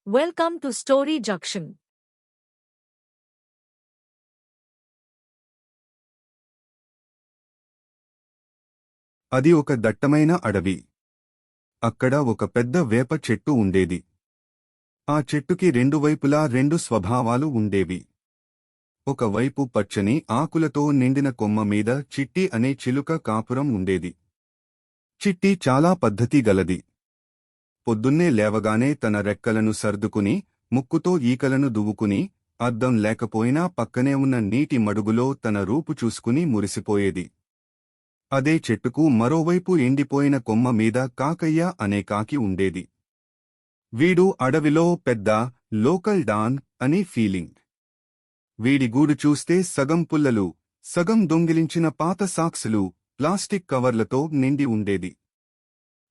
Welcome to story junction. అది ఒక దట్టమైన అడవి. అక్కడ ఒక పెద్ద వేప చెట్టు ఉండేది. ఆ చెట్టుకి రెండు వైపులా రెండు స్వభావాలు ఉండేవి. ఒకవైపు పచ్చని ఆకులతో నిండిన కొమ్మ మీద చిట్టి అనే చిలుక కాపురం ఉండేది. చిట్టి చాలా పద్ధతి గలది. పొద్దున్నే లేవగానే తన రెక్కలను సర్దుకుని, ముక్కుతో ఈకలను దువ్వుకుని, అద్దం లేకపోయినా పక్కనే ఉన్న నీటి మడుగులో తన రూపు చూసుకుని మురిసిపోయేది. అదే చెట్టుకు మరోవైపు ఎండిపోయిన కొమ్మ మీద కాకయ్య అనే కాకి ఉండేది. వీడు అడవిలో పెద్ద లోకల్ డాన్ అని ఫీలింగ్. వీడి గూడు చూస్తే సగం పుల్లలు, సగం దొంగిలించిన పాత సాక్సులు, ప్లాస్టిక్ కవర్లతో నిండి ఉండేది.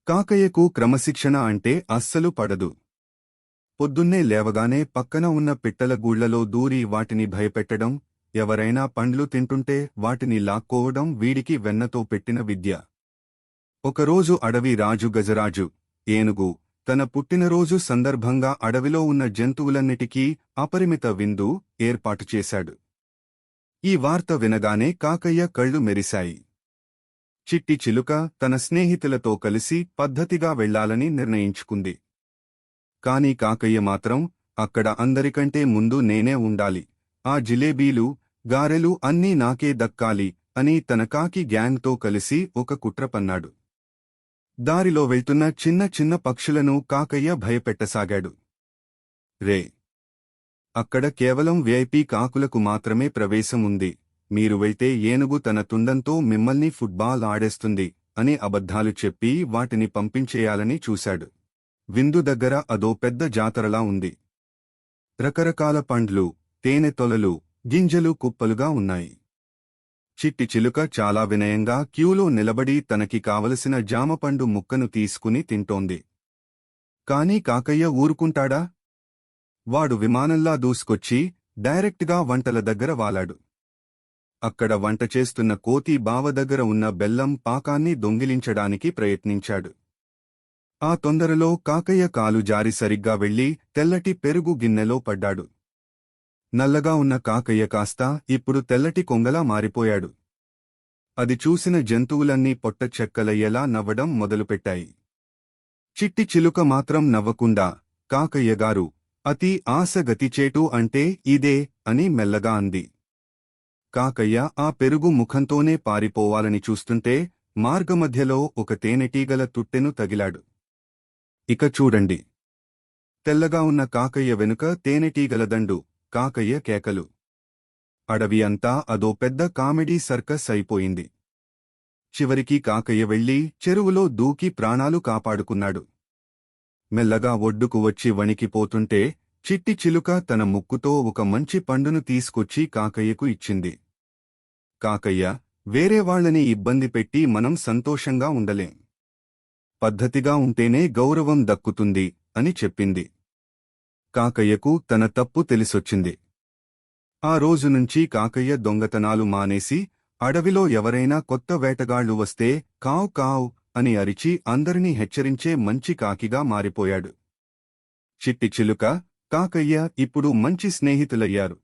కాకయ్యకు క్రమశిక్షణ అంటే అస్సలు పడదు. పొద్దున్నే లేవగానే పక్కన ఉన్న పిట్టల గూళ్లలో దూరి వాటిని భయపెట్టడం, ఎవరైనా పండ్లు తింటుంటే వాటిని లాక్కోవడం వీడికి వెన్నతో పెట్టిన విద్య. ఒకరోజు అడవి రాజు గజరాజు ఏనుగు తన పుట్టినరోజు సందర్భంగా అడవిలో ఉన్న జంతువులన్నిటికీ అపరిమిత విందు ఏర్పాటు చేశాడు. ఈ వార్త వినగానే కాకయ్య కళ్ళు మెరిశాయి. చిట్టి చిలుక తన స్నేహితులతో కలిసి పద్ధతిగా వెళ్లాలని నిర్ణయించుకుంది. కాని కాకయ్య మాత్రం, అక్కడ అందరికంటే ముందు నేనే ఉండాలి, ఆ జిలేబీలు, గారెలు అన్నీ నాకే దక్కాలి అని తన కాకి గ్యాంగ్తో కలిసి ఒక కుట్ర పన్నాడు. దారిలో వెళ్తున్న చిన్న చిన్న పక్షులను కాకయ్య భయపెట్టసాగాడు. రే! అక్కడ కేవలం విఐపి కాకులకు మాత్రమే ప్రవేశం ఉంది. మీరు వెళ్తే ఏనుగు తన తుండంతో మిమ్మల్ని ఫుట్బాల్ ఆడేస్తుంది అని అబద్ధాలు చెప్పి వాటిని పంపించేయాలని చూశాడు. విందు దగ్గర అదో పెద్ద జాతరలా ఉంది. రకరకాల పండ్లు, తేనె తొలలు, గింజలు కుప్పలుగా ఉన్నాయి. చిట్టి చిలుక చాలా వినయంగా క్యూలో నిలబడి తనకి కావలసిన జామపండు ముక్కను తీసుకుని తింటోంది. కాని కాకయ్య ఊరుకుంటాడా? వాడు విమానంలా దూసుకొచ్చి డైరెక్ట్గా వంటల దగ్గర వాలాడు. అక్కడ వంట చేస్తున్న కోతి బావ దగ్గర ఉన్న బెల్లం పాకాన్ని దొంగిలించడానికి ప్రయత్నించాడు. ఆ తొందరలో కాకయ్య కాలు జారి సరిగ్గా వెళ్లి తెల్లటి పెరుగు గిన్నెలో పడ్డాడు. నల్లగా ఉన్న కాకయ్య కాస్త ఇప్పుడు తెల్లటి కొంగలా మారిపోయాడు. అది చూసిన జంతువులన్నీ పొట్ట చెక్కలయ్యేలా నవ్వడం మొదలుపెట్టాయి. చిట్టి చిలుక మాత్రం నవ్వకుండా, కాకయ్యగారు, అతి ఆశ గతిచేటు అంటే ఇదే అని మెల్లగా అంది. కాకయ్య ఆ పెరుగు ముఖంతోనే పారిపోవాలని చూస్తుంటే మార్గమధ్యలో ఒక తేనెటీగల తుట్టెను తగిలాడు. ఇక చూడండి. తెల్లగా ఉన్న కాకయ్య వెనుక తేనెటీగల దండు, కాకయ్య కేకలు. అడవి అంతా అదో పెద్ద కామెడీ సర్కస్ అయిపోయింది. చివరికి కాకయ్య వెళ్లి చెరువులో దూకి ప్రాణాలు కాపాడుకున్నాడు. మెల్లగా ఒడ్డుకు వచ్చి వణికిపోతుంటే చిట్టి చిలుక తన ముక్కుతో ఒక మంచి పండును తీసుకొచ్చి కాకయ్యకు ఇచ్చింది. కాకయ్య, వేరే వాళ్లని ఇబ్బంది పెట్టి మనం సంతోషంగా ఉండలేం. పద్ధతిగా ఉంటేనే గౌరవం దక్కుతుంది అని చెప్పింది. కాకయ్యకు తన తప్పు తెలిసొచ్చింది. ఆ రోజునుంచి కాకయ్య దొంగతనాలు మానేసి అడవిలో ఎవరైనా కొత్త వేటగాళ్లు వస్తే కావ్ కావ్ అని అరిచి అందరినీ హెచ్చరించే మంచి కాకిగా మారిపోయాడు. చిట్టి చిలుక, కాకయ్య ఇప్పుడు మంచి స్నేహితులయ్యారు.